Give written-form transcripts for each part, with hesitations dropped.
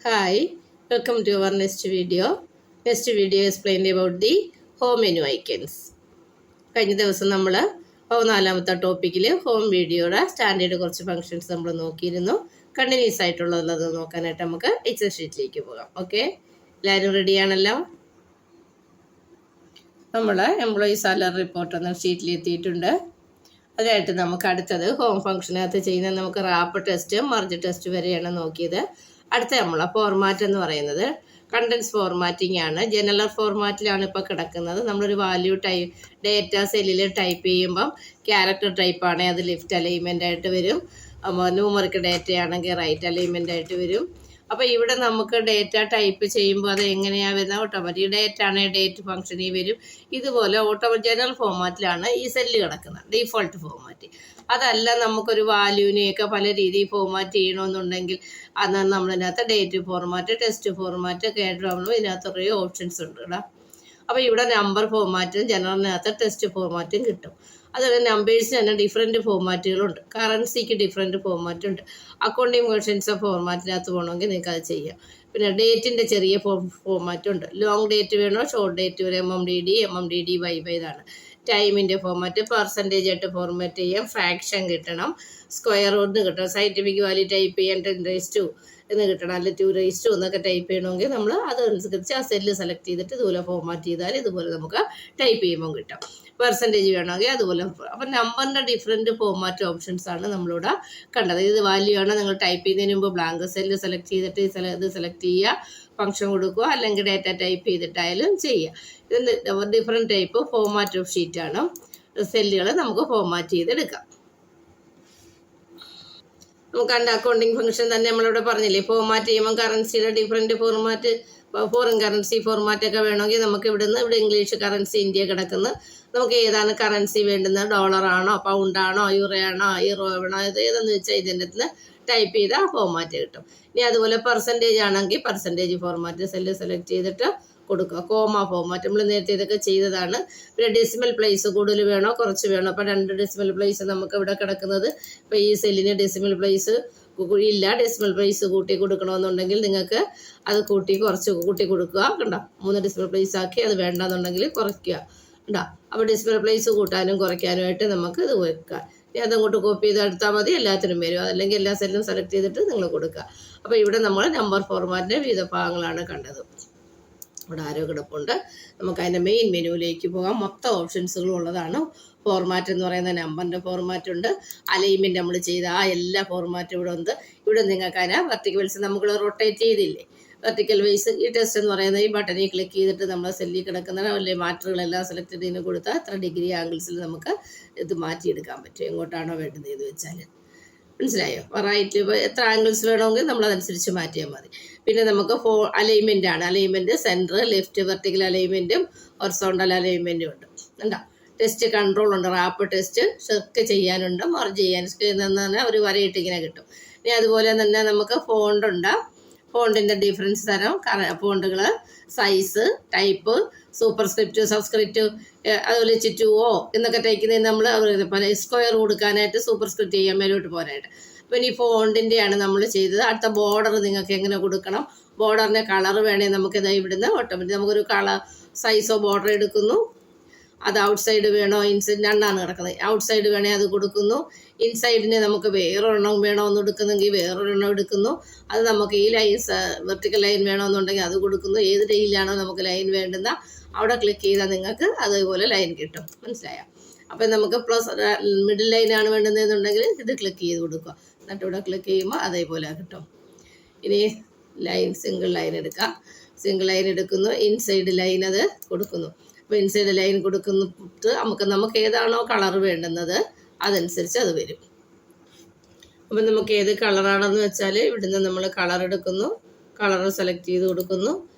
Hi, welcome to our next video. Next video explained about the home menu icons. കഴിഞ്ഞ ദിവസം നമ്മൾ നാലാമത്തെ ടോപ്പിക്കിൽ ഹോം വീഡിയോയുടെ സ്റ്റാൻഡേർഡ് കുറച്ച് ഫങ്ഷൻസ് നമ്മൾ നോക്കിയിരുന്നു. കണ്ടിന്യൂസ് ആയിട്ടുള്ളത് നോക്കാനായിട്ട് നമുക്ക് എക്സൽ ഷീറ്റിലേക്ക് പോകാം. ഓക്കെ, എല്ലാവരും റെഡിയാണല്ലോ? നമ്മൾ എംപ്ലോയി സാലറി റിപ്പോർട്ട് എന്ന ഷീറ്റിൽ എത്തിയിട്ടുണ്ട്. അതിനായിട്ട് നമുക്ക് അടുത്തത് ഹോം ഫംഗ്ഷനകത്ത് ചെയ്യുന്ന നമുക്ക് റാപ്പ് ടെസ്റ്റ് മർജ് ടെസ്റ്റ് വരെയാണ് നോക്കിയത്. അടുത്ത നമ്മളെ ഫോർമാറ്റ് എന്ന് പറയുന്നത് കണ്ടൻസ് ഫോർമാറ്റിംഗ് ആണ്. ജനറൽ ഫോർമാറ്റിലാണ് ഇപ്പോൾ കിടക്കുന്നത്. നമ്മളൊരു വാല്യൂ ഡേറ്റ സെല്ലിൽ ടൈപ്പ് ചെയ്യുമ്പം ക്യാരക്ടർ ടൈപ്പാണ്, അത് ലെഫ്റ്റ് അലൈൻമെൻ്റ് ആയിട്ട് വരും. ന്യൂമറിക് ഡേറ്റ ആണെങ്കിൽ റൈറ്റ് അലൈൻമെൻ്റ് ആയിട്ട് വരും. അപ്പോൾ ഇവിടെ നമുക്ക് ഡേറ്റ ടൈപ്പ് ചെയ്യുമ്പോൾ അത് എങ്ങനെയാണ് വരുന്നത്? ഓട്ടോമാറ്റിക് ഡേറ്റ് ആണെങ്കിൽ ഡേറ്റ് ഫംഗ്ഷനിൽ വരും. ഇതുപോലെ ജനറൽ ഫോർമാറ്റിലാണ് ഈ സെല്ല് കിടക്കുന്നത്, ഡീഫോൾട്ട് ഫോർമാറ്റ്. അതല്ല നമുക്കൊരു വാല്യൂവിനെയൊക്കെ പല രീതിയിൽ ഫോർമാറ്റ് ചെയ്യണമെന്നുണ്ടെങ്കിൽ അതാണ് നമ്മളതിനകത്ത് ഡേറ്റ് ഫോർമാറ്റ്, ടെസ്റ്റ് ഫോർമാറ്റ് ഒക്കെ ആയിട്ട് നമ്മൾ ഇതിനകത്ത് കുറേ ഓപ്ഷൻസ് ഉണ്ട് കേട്ടോ. അപ്പോൾ ഇവിടെ നമ്പർ ഫോർമാറ്റും ജനറലിനകത്ത് ടെസ്റ്റ് ഫോർമാറ്റും കിട്ടും. അതുപോലെ നമ്പേഴ്സിന് തന്നെ ഡിഫറെൻറ്റ് ഫോർമാറ്റുകളുണ്ട്. കറൻസിക്ക് ഡിഫറെൻറ്റ് ഫോർമാറ്റ് ഉണ്ട്. അക്കൗണ്ടിങ് വേർഷൻസ് ഫോർമാറ്റിനകത്ത് പോകണമെങ്കിൽ നിങ്ങൾക്ക് അത് ചെയ്യാം. പിന്നെ ഡേറ്റിൻ്റെ ചെറിയ ഫോർമാറ്റും ഉണ്ട്. ലോങ് ഡേറ്റ് വേണോ, ഷോർട്ട് ഡേറ്റ് വരെ MMDD ഇതാണ്. ടൈമിൻ്റെ ഫോർമാറ്റ് പെർസെൻറ്റേജ് ആയിട്ട് ഫോർമാറ്റ് ചെയ്യാം. ഫ്രാക്ഷൻ കിട്ടണം, സ്ക്വയർ റൂട്ട് കിട്ടണം, സയൻറ്റിഫിക് വാല്യൂ ടൈപ്പ് ചെയ്യാൻ 10⁻² എന്ന് കിട്ടണം, അല്ലെങ്കിൽ 2⁻² എന്നൊക്കെ ടൈപ്പ് ചെയ്യണമെങ്കിൽ നമ്മൾ അതനുസരിച്ച് ആ സെല്ല് സെലക്ട് ചെയ്തിട്ട് ഇതുപോലെ ഫോർമാറ്റ് ചെയ്താൽ ഇതുപോലെ നമുക്ക് ടൈപ്പ് ചെയ്യുമ്പോൾ കിട്ടും. പെർസെൻറ്റേജ് വേണമെങ്കിൽ അതുപോലെ. അപ്പം നമ്പറിൻ്റെ ഡിഫറെൻറ്റ് ഫോർമാറ്റ് ഓപ്ഷൻസ് ആണ് നമ്മളിവിടെ കണ്ടത്. ഇത് വാല്യൂ ആണ്. നിങ്ങൾ ടൈപ്പ് ചെയ്യുന്നതിന് മുമ്പ് ബ്ലാങ്ക് സെല്ല് സെലക്ട് ചെയ്തിട്ട് ഇത് സെലക്ട് ചെയ്യുക, ഫംഗ്ഷൻ കൊടുക്കുക, അല്ലെങ്കിൽ ഡേറ്റ ടൈപ്പ് ചെയ്തിട്ടായാലും ചെയ്യുക. ഇത് ഡിഫറെൻറ്റ് ടൈപ്പ് ഫോർമാറ്റ് ഓഫ് ഷീറ്റാണ്. സെല്ലുകൾ നമുക്ക് ഫോർമാറ്റ് ചെയ്തെടുക്കാം. നമുക്ക് അതിൻ്റെ അക്കൗണ്ടിങ് ഫംഗ്ഷൻ തന്നെ നമ്മളിവിടെ പറഞ്ഞില്ലേ, ഫോർമാറ്റ് ചെയ്യുമ്പോൾ കറൻസിയുടെ ഡിഫറെൻറ്റ് ഫോർമാറ്റ്, ഫോറിൻ കറൻസി ഫോർമാറ്റൊക്കെ വേണമെങ്കിൽ നമുക്ക് ഇവിടെ ഇംഗ്ലീഷ് കറൻസി ഇന്ത്യ കിടക്കുന്നു. നമുക്ക് ഏതാണ് കറൻസി വേണ്ടുന്നത്? ഡോളറാണോ, പൗണ്ടാണോ, യൂറോ വേണോ, ഏതെന്ന് വെച്ചാൽ ഇതിൻ്റെ അടുത്ത് ടൈപ്പ് ചെയ്താൽ ഫോർമാറ്റ് കിട്ടും. ഇനി അതുപോലെ പെർസെൻറ്റേജ് ആണെങ്കിൽ പെർസെൻറ്റേജ് ഫോർമാറ്റ് സെല്ല് സെലക്ട് ചെയ്തിട്ട് കൊടുക്കുക. കോമ ഫോർമാറ്റ് നമ്മൾ നേരത്തെ ഇതൊക്കെ ചെയ്തതാണ്. പിന്നെ ഡെസിമൽ പ്ലേസ് കൂടുതൽ വേണോ കുറച്ച് വേണോ? അപ്പോൾ 2 ഡെസിമൽ പ്ലേസ് നമുക്ക് ഇവിടെ കിടക്കുന്നത്. ഇപ്പോൾ ഈ സെല്ലിന് ഡെസിമൽ പ്ലേസ് ഇല്ല, ഡെസിമൽ പ്ലേസ് കൂട്ടി കൊടുക്കണമെന്നുണ്ടെങ്കിൽ നിങ്ങൾക്ക് അത് കുറച്ച് കൂട്ടി കൊടുക്കുക. കണ്ടോ, 3 ഡെസിമൽ പ്ലേസ് ആക്കി. അത് വേണ്ടെന്നുണ്ടെങ്കിൽ കുറയ്ക്കുക. കണ്ടോ, അപ്പോൾ ഡെസിമൽ പ്ലേസ് കൂട്ടാനും കുറയ്ക്കാനുമായിട്ട് നമുക്ക് ഇത് വെക്കുക. ഇനി അതങ്ങോട്ട് കോപ്പി ചെയ്ത് എടുത്താൽ മതി, എല്ലാത്തിനും വരും. അല്ലെങ്കിൽ എല്ലാ സെല്ലും സെലക്ട് ചെയ്തിട്ട് നിങ്ങൾ കൊടുക്കുക. അപ്പോൾ ഇവിടെ നമ്മൾ നമ്പർ ഫോർമാറ്റിൻ്റെ വിവിധ ഭാഗങ്ങളാണ് കണ്ടത്. ഇവിടെ ആരോ കിടപ്പുണ്ട്. നമുക്ക് അതിൻ്റെ മെയിൻ മെനുവിലേക്ക് പോകാം. മൊത്തം ഓപ്ഷൻസുകളും ഉള്ളതാണ്. ഫോർമാറ്റ് എന്ന് പറയുന്ന നമ്പറിൻ്റെ ഫോർമാറ്റ് ഉണ്ട്. അലൈൻമെൻറ്റ് നമ്മൾ ചെയ്ത ആ എല്ലാ ഫോർമാറ്റും ഇവിടെ ഉണ്ട്. ഇവിടെ നിങ്ങൾക്ക് അതിനെ വെർട്ടിക്കൽ വൈസ് നമ്മൾ റൊട്ടേറ്റ് ചെയ്തില്ലേ, വെർട്ടിക്കൽ വൈസ് ഈ ടെസ്റ്റ് എന്ന് പറയുന്നത് ഈ ബട്ടണിൽ ക്ലിക്ക് ചെയ്തിട്ട് നമ്മൾ സെല്ലിൽ കിടക്കുന്ന വലിയ മാറ്ററുകളെല്ലാം സെലക്ട് ചെയ്തതിന് കൊടുത്താൽ എത്ര ഡിഗ്രി ആംഗിൾസിൽ നമുക്ക് ഇത് മാറ്റിയെടുക്കാൻ പറ്റും, എങ്ങോട്ടാണോ വേണ്ടത് എന്ന് വെച്ചാൽ. മനസ്സിലായോ? റൈറ്റ് എത്ര ആംഗിൾസ് വേണമെങ്കിൽ നമ്മൾ അതനുസരിച്ച് മാറ്റിയാൽ മതി. പിന്നെ നമുക്ക് അലൈൻമെൻ്റ് ആണ്. അലൈൻമെൻറ്റ് സെൻറ്റർ, ലെഫ്റ്റ്, വെർട്ടിക്കൽ അലൈൻമെൻറ്റും ഹൊറിസോണ്ടൽ അലൈൻമെൻറ്റും ഉണ്ട്. എന്താ ടെസ്റ്റ് കൺട്രോൾ ഉണ്ട്. റാപ്പ് ടെസ്റ്റ് ഷെർക്ക് ചെയ്യാനുണ്ട്, മർജ് ചെയ്യാൻ തന്നെ ഒരു വരയിട്ട് ഇങ്ങനെ കിട്ടും. ഇനി അതുപോലെ തന്നെ നമുക്ക് ഫോണ്ട് ഉണ്ട്. ഫോണ്ടിൻ്റെ ഡിഫറൻസ് തരം ഫോണ്ടുകൾ, സൈസ്, ടൈപ്പ്, സൂപ്പർസ്ക്രിപ്റ്റ്, സബ്സ്ക്രിപ്റ്റ്, അതുപോലെ ചിറ്റുവോ എന്നൊക്കെ ടൈക്കുന്നതിന് നമ്മൾ സ്ക്വയർ കൊടുക്കാനായിട്ട് സൂപ്പർസ്ക്രിപ്റ്റ് ചെയ്യാൻ മേലോട്ട് പോകാനായിട്ട്. പിന്നെ ഈ ഫോണ്ടിൻ്റെയാണ് നമ്മൾ ചെയ്തത്. അടുത്ത ബോർഡർ നിങ്ങൾക്ക് എങ്ങനെ കൊടുക്കണം, ബോർഡറിൻ്റെ കളർ വേണമെങ്കിൽ നമുക്കിത് ഇവിടുന്ന് ഓട്ടോമാറ്റിക് നമുക്കൊരു സൈസോ ബോർഡർ എടുക്കുന്നു. അത് ഔട്ട് സൈഡ് വേണോ ഇൻസൈഡ്, രണ്ടാണ് കിടക്കുന്നത്. ഔട്ട് സൈഡ് വേണേൽ അത് കൊടുക്കുന്നു. ഇൻസൈഡിന് നമുക്ക് വേറൊരെണ്ണം വേണമെന്ന് എടുക്കുന്നെങ്കിൽ വേറൊരെണ്ണം എടുക്കുന്നു. അത് നമുക്ക് ഈ ലൈൻ വെർട്ടിക്കൽ ലൈൻ വേണമെന്നുണ്ടെങ്കിൽ അത് കൊടുക്കുന്നു. ഏത് ലൈനിലാണോ നമുക്ക് ലൈൻ വേണ്ടുന്ന അവിടെ ക്ലിക്ക് ചെയ്താൽ നിങ്ങൾക്ക് അതേപോലെ ലൈൻ കിട്ടും. മനസ്സിലായോ? അപ്പം നമുക്ക് പ്ലസ് മിഡിൽ ലൈനാണ് വേണ്ടുന്നതെന്നുണ്ടെങ്കിൽ ഇത് ക്ലിക്ക് ചെയ്ത് കൊടുക്കുക. എന്നിട്ട് ഇവിടെ ക്ലിക്ക് ചെയ്യുമ്പോൾ അതേപോലെ കിട്ടും. ഇനി ലൈൻ സിംഗിൾ ലൈൻ എടുക്കാം. സിംഗിൾ ലൈൻ എടുക്കുന്നു, ഇൻസൈഡ് ലൈൻ അത് കൊടുക്കുന്നു. അപ്പോൾ ഇൻസൈഡ് ലൈൻ കൊടുക്കുന്നിട്ട് നമുക്ക് ഏതാണോ കളർ വേണ്ടുന്നത് അതനുസരിച്ച് അത് വരും. അപ്പം നമുക്ക് ഏത് കളറാണെന്ന് വെച്ചാൽ ഇവിടുന്ന് നമ്മൾ കളർ എടുക്കുന്നു, കളർ സെലക്ട് ചെയ്ത് കൊടുക്കുന്നു.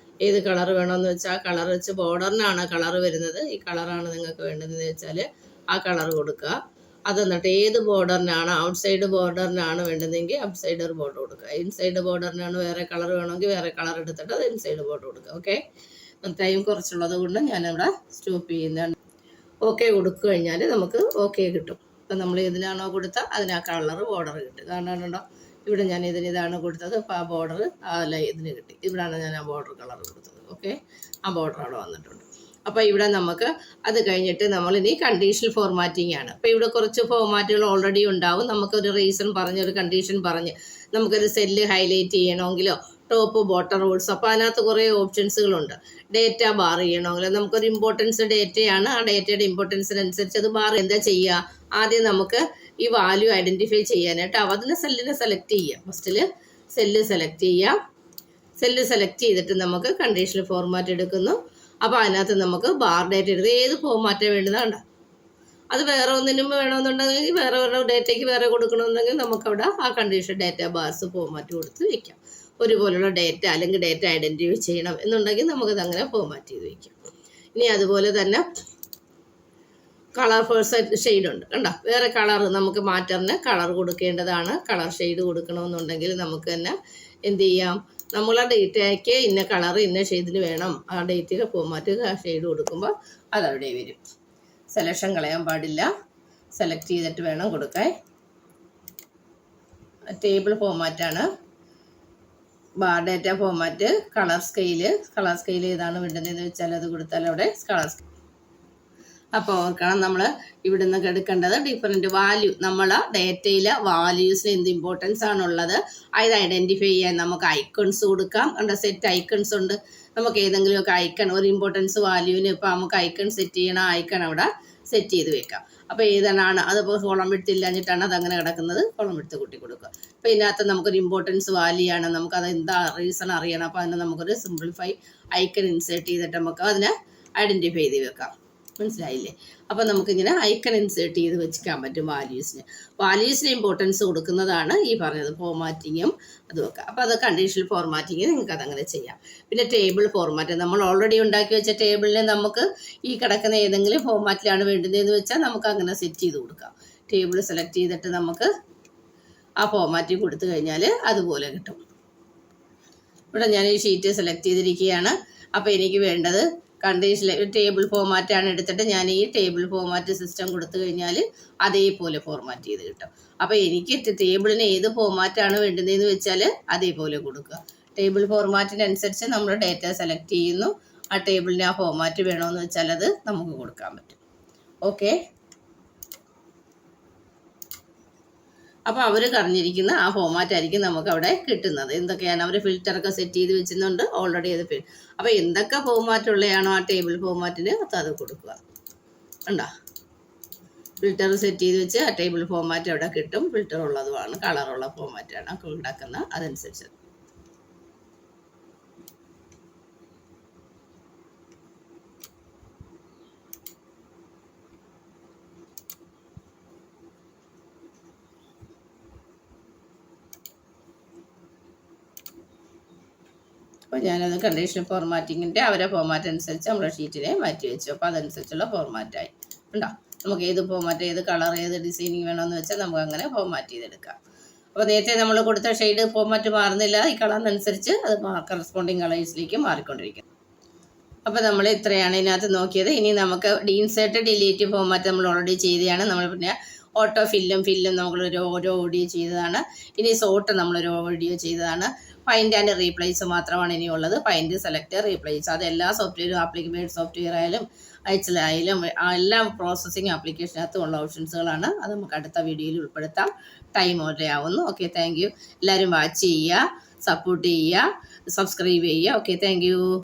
ഏത് കളർ വേണമെന്ന് വെച്ചാൽ ആ കളർ വെച്ച് ബോർഡറിനാണ് കളർ വരുന്നത്. ഈ കളറാണ് നിങ്ങൾക്ക് വേണ്ടതെന്ന് വെച്ചാൽ ആ കളർ കൊടുക്കുക. അത് എന്നിട്ട് ഏത് ബോർഡറിനാണ്, ഔട്ട് സൈഡ് ബോർഡറിനാണ് വേണ്ടതെങ്കിൽ ഔട്ട് സൈഡ് ബോർഡർ കൊടുക്കുക. ഇൻസൈഡ് ബോർഡറിനാണ് വേറെ കളർ വേണമെങ്കിൽ വേറെ കളർ എടുത്തിട്ട് അത് ഇൻസൈഡ് ബോർഡർ കൊടുക്കുക. ഓക്കെ, ടൈം കുറച്ചുള്ളത് കൊണ്ട് ഞാനിവിടെ സ്റ്റോപ്പ് ചെയ്യുന്നതാണ്. ഓക്കെ കൊടുത്തു കഴിഞ്ഞാൽ നമുക്ക് ഓക്കെ കിട്ടും. അപ്പം നമ്മൾ ഏതിനാണോ കൊടുത്താൽ അതിന് ആ കളർ ബോർഡർ കിട്ടും. കാരണം ഇവിടെ ഞാൻ ഇതാണ് കൊടുത്തത്. അപ്പോൾ ആ ബോർഡർ ഇതിന് കിട്ടി. ഇവിടെയാണ് ഞാൻ ആ ബോർഡർ കളർ കൊടുത്തത്. ഓക്കെ, ആ ബോർഡർ അവിടെ വന്നിട്ടുണ്ട്. അപ്പോൾ ഇവിടെ നമുക്ക് അത് കഴിഞ്ഞിട്ട് നമ്മളിനി കണ്ടീഷണൽ ഫോർമാറ്റിംഗ് ആണ്. അപ്പോൾ ഇവിടെ കുറച്ച് ഫോർമാറ്റുകൾ ഓൾറെഡി ഉണ്ടാവും. നമുക്കൊരു റീസൺ പറഞ്ഞ്, ഒരു കണ്ടീഷൻ പറഞ്ഞ് നമുക്കൊരു സെല്ല് ഹൈലൈറ്റ് ചെയ്യണമെങ്കിലോ ടോപ്പ് ബോട്ടം റൂൾസ്, അപ്പോൾ അതിനകത്ത് കുറേ ഓപ്ഷൻസുകളുണ്ട്. ഡേറ്റ ബാർ ചെയ്യണമെങ്കിൽ നമുക്കൊരു ഇമ്പോർട്ടൻസ് ഡേറ്റയാണ്. ആ ഡേറ്റയുടെ ഇമ്പോർട്ടൻസിനനുസരിച്ച് അത് ബാർ എന്താ ചെയ്യുക? ആദ്യം നമുക്ക് ഈ വാല്യൂ ഐഡൻറ്റിഫൈ ചെയ്യാനായിട്ട് അതിന് സെല്ലിനെ സെലക്ട് ചെയ്യുക. ഫസ്റ്റിൽ സെല്ല് സെലക്ട് ചെയ്യാം. സെല്ല് സെലക്ട് ചെയ്തിട്ട് നമുക്ക് കണ്ടീഷണൽ ഫോർമാറ്റ് എടുക്കുന്നു. അപ്പോൾ അതിനകത്ത് നമുക്ക് ബാർ ഡേറ്റ എടുത്ത് ഏത് ഫോർമാറ്റാണ് വേണ്ടതാണ്. അത് വേറെ ഒന്നിനും വേണമെന്നുണ്ടെങ്കിൽ വേറെ ഡേറ്റയ്ക്ക് വേറെ കൊടുക്കണമെന്നുണ്ടെങ്കിൽ നമുക്കവിടെ ആ കണ്ടീഷൻ ഡേറ്റ ബാർസ് ഫോർമാറ്റ് കൊടുത്ത് വയ്ക്കാം. ഒരുപോലുള്ള ഡേറ്റ അല്ലെങ്കിൽ ഡേറ്റ ഐഡൻറ്റിഫൈ ചെയ്യണം എന്നുണ്ടെങ്കിൽ നമുക്കത് അങ്ങനെ ഫോർമാറ്റ് ചെയ്ത് വയ്ക്കാം. ഇനി അതുപോലെ തന്നെ കളർ ഫസ്റ്റ് ഷെയ്ഡ് ഉണ്ട് കണ്ടോ. വേറെ കളർ നമുക്ക് മാറ്ററിന് കളർ കൊടുക്കേണ്ടതാണ്. കളർ ഷെയ്ഡ് കൊടുക്കണമെന്നുണ്ടെങ്കിൽ നമുക്ക് തന്നെ എന്ത് ചെയ്യാം? നമ്മൾ ആ ഡേറ്റയ്ക്ക് ഇന്ന കളർ ഇന്ന ഷെയ്ഡിന് വേണം. ആ ഡേറ്റയുടെ ഫോർമാറ്റ് ആ ഷെയ്ഡ് കൊടുക്കുമ്പോൾ അതവിടെ വരും. സെലക്ഷൻ കളയാൻ പാടില്ല. സെലക്ട് ചെയ്തിട്ട് വേണം കൊടുക്കാൻ. ടേബിൾ ഫോർമാറ്റാണ്. Bar data format, colour scale ഏതാണ് വേണ്ടതെന്ന് വെച്ചാൽ അത് കൊടുത്താൽ അവിടെ കളർ സ്കെയിൽ. അപ്പോൾ ഓർക്കണം, നമ്മൾ ഇവിടെ നിന്ന് എടുക്കേണ്ടത് ഡിഫറെൻറ്റ് വാല്യൂ. നമ്മൾ ഡേറ്റയിലെ വാല്യൂസിന് എന്ത് ഇമ്പോർട്ടൻസ് ആണുള്ളത് അത് ഐഡൻറ്റിഫൈ ചെയ്യാൻ നമുക്ക് ഐക്കൺസ് കൊടുക്കാം. കണ്ട സെറ്റ് ഐക്കൺസ് ഉണ്ട്. നമുക്ക് ഏതെങ്കിലുമൊക്കെ ഐക്കൺ ഒരു ഇമ്പോർട്ടൻസ് വാല്യൂവിന് ഇപ്പോൾ നമുക്ക് ഐക്കൺ സെറ്റ് ചെയ്യണം. ഐക്കൺ അവിടെ സെറ്റ് ചെയ്ത് വെക്കാം. അപ്പോൾ ഏതാണ് അതിപ്പോൾ കോളം എടുത്തില്ലാഞ്ഞിട്ടാണ് അതങ്ങനെ കിടക്കുന്നത്. കോളം എടുത്ത് കൂട്ടി കൊടുക്കുക. അപ്പോൾ ഇതിനകത്ത് നമുക്കൊരു ഇമ്പോർട്ടൻസ് വാല്യൂ ആണ്. നമുക്കത് എന്താ റീസൺ അറിയണം. അപ്പോൾ അതിന് നമുക്കൊരു സിംപ്ലിഫൈ ഐക്കൺ ഇൻസേർട്ട് ചെയ്തിട്ട് നമുക്ക് അതിനെ ഐഡൻറ്റിഫൈ ചെയ്ത് വെക്കാം. മനസ്സിലായില്ലേ? അപ്പോൾ നമുക്കിങ്ങനെ ഐക്കൺ ഇൻസേർട്ട് ചെയ്ത് വെച്ചിക്കാൻ പറ്റും വാല്യൂസിന് ഇമ്പോർട്ടൻസ് കൊടുക്കുന്നതാണ് ഈ പറഞ്ഞത് ഫോർമാറ്റിങ്ങും അതുമൊക്കെ. അപ്പോൾ അത് കണ്ടീഷണൽ ഫോർമാറ്റിങ് നിങ്ങൾക്ക് അതങ്ങനെ ചെയ്യാം. പിന്നെ ടേബിൾ ഫോർമാറ്റ്, നമ്മൾ ഓൾറെഡി ഉണ്ടാക്കി വെച്ച ടേബിളിനെ നമുക്ക് ഈ കിടക്കുന്ന ഏതെങ്കിലും ഫോർമാറ്റിലാണ് വേണ്ടതെന്ന് വെച്ചാൽ നമുക്ക് അങ്ങനെ സെറ്റ് ചെയ്ത് കൊടുക്കാം. ടേബിൾ സെലക്ട് ചെയ്തിട്ട് നമുക്ക് ആ ഫോർമാറ്റ് കൊടുത്തു കഴിഞ്ഞാൽ അതുപോലെ കിട്ടും. ഇവിടെ ഞാൻ ഈ ഷീറ്റ് സെലക്ട് ചെയ്തിരിക്കുകയാണ്. അപ്പോൾ എനിക്ക് വേണ്ടത് കണ്ടീഷണൽ ടേബിൾ ഫോർമാറ്റാണ് എടുത്തിട്ട് ഞാൻ ഈ ടേബിൾ ഫോർമാറ്റ് സിസ്റ്റം കൊടുത്തു കഴിഞ്ഞാൽ അതേപോലെ ഫോർമാറ്റ് ചെയ്ത് കിട്ടും. അപ്പോൾ എനിക്ക് ടേബിളിന് ഏത് ഫോർമാറ്റാണ് വേണ്ടതെന്ന് വെച്ചാൽ അതേപോലെ കൊടുക്കുക. ടേബിൾ ഫോർമാറ്റിനനുസരിച്ച് നമ്മൾ ഡേറ്റ സെലക്ട് ചെയ്യുന്നു. ആ ടേബിളിന് ആ ഫോർമാറ്റ് വേണമെന്ന് വെച്ചാൽ അത് നമുക്ക് കൊടുക്കാൻ പറ്റും. ഓക്കെ, അപ്പോൾ അവർ പറഞ്ഞിരിക്കുന്ന ആ ഫോർമാറ്റ് ആയിരിക്കും നമുക്ക് അവിടെ കിട്ടുന്നത്. എന്തൊക്കെയാണ് അവർ ഫിൽറ്ററൊക്കെ സെറ്റ് ചെയ്ത് വെച്ചിട്ടുണ്ട് ഓൾറെഡി. അത് അപ്പോൾ എന്തൊക്കെ ഫോർമാറ്റ് ഉള്ളതാണോ ആ ടേബിൾ ഫോർമാറ്റിന് അത് കൊടുക്കുക. ഉണ്ടോ, ഫിൽറ്റർ സെറ്റ് ചെയ്ത് വെച്ച് ആ ടേബിൾ ഫോർമാറ്റ് അവിടെ കിട്ടും. ഫിൽറ്റർ ഉള്ളതുമാണ്, കളറുള്ള ഫോർമാറ്റാണ് ഉണ്ടാക്കുന്ന അതനുസരിച്ച്. അപ്പോൾ ഞാനത് കണ്ടീഷണൽ ഫോർമാറ്റിങ്ങിൻ്റെ അവരെ ഫോർമാറ്റ് അനുസരിച്ച് നമ്മുടെ ഷീറ്റിനെ മാറ്റി വെച്ചു. അപ്പോൾ അതനുസരിച്ചുള്ള ഫോർമാറ്റായി. ഉണ്ടോ, നമുക്ക് ഏത് ഫോർമാറ്റ്, ഏത് കളർ, ഏത് ഡിസൈനിങ് വേണമെന്ന് വെച്ചാൽ നമുക്ക് അങ്ങനെ ഫോർമാറ്റ് ചെയ്തെടുക്കാം. അപ്പോൾ നേരത്തെ നമ്മൾ കൊടുത്ത ഷെയ്ഡ് ഫോർമാറ്റ് മാറുന്നില്ല. ഈ കളറിനനുസരിച്ച് അത് കറസ്പോണ്ടിങ് കളേഴ്സിലേക്ക് മാറിക്കൊണ്ടിരിക്കും. അപ്പോൾ നമ്മൾ ഇത്രയാണ് ഇതിനകത്ത് നോക്കിയത്. ഇനി നമുക്ക് ഇൻസേർട്ട് ഡിലീറ്റ് ഫോർമാറ്റ് നമ്മൾ ഓൾറെഡി ചെയ്തതാണ്. നമ്മൾ പിന്നെ ഓട്ടോ ഫില്ലും നമ്മളൊരു ഓരോ വീഡിയോ ചെയ്തതാണ്. ഇനി സോർട്ട് നമ്മളൊരു വീഡിയോ ചെയ്തതാണ്. ഫൈൻഡ് ആൻഡ് റീപ്ലേസ് മാത്രമാണ് ഇനിയുള്ളത്. ഫൈൻഡ്, സെലക്ട്, റീപ്ലേസ് അത് എല്ലാ സോഫ്റ്റ്വെയറും ആപ്ലിക്കേഷൻ സോഫ്റ്റ്വെയർ ആയാലും എക്സലായാലും എല്ലാ പ്രോസസ്സിങ് ആപ്ലിക്കേഷനകത്തും ഉള്ള ഓപ്ഷൻസുകളാണ്. അത് നമുക്ക് അടുത്ത വീഡിയോയിൽ ഉൾപ്പെടുത്താം. ടൈം ഓൾറെഡി ആവുന്നു. Okay, thank you. എല്ലാവരും വാച്ച് ചെയ്യുക, സപ്പോർട്ട് ചെയ്യുക, സബ്സ്ക്രൈബ് ചെയ്യുക. Okay, thank you.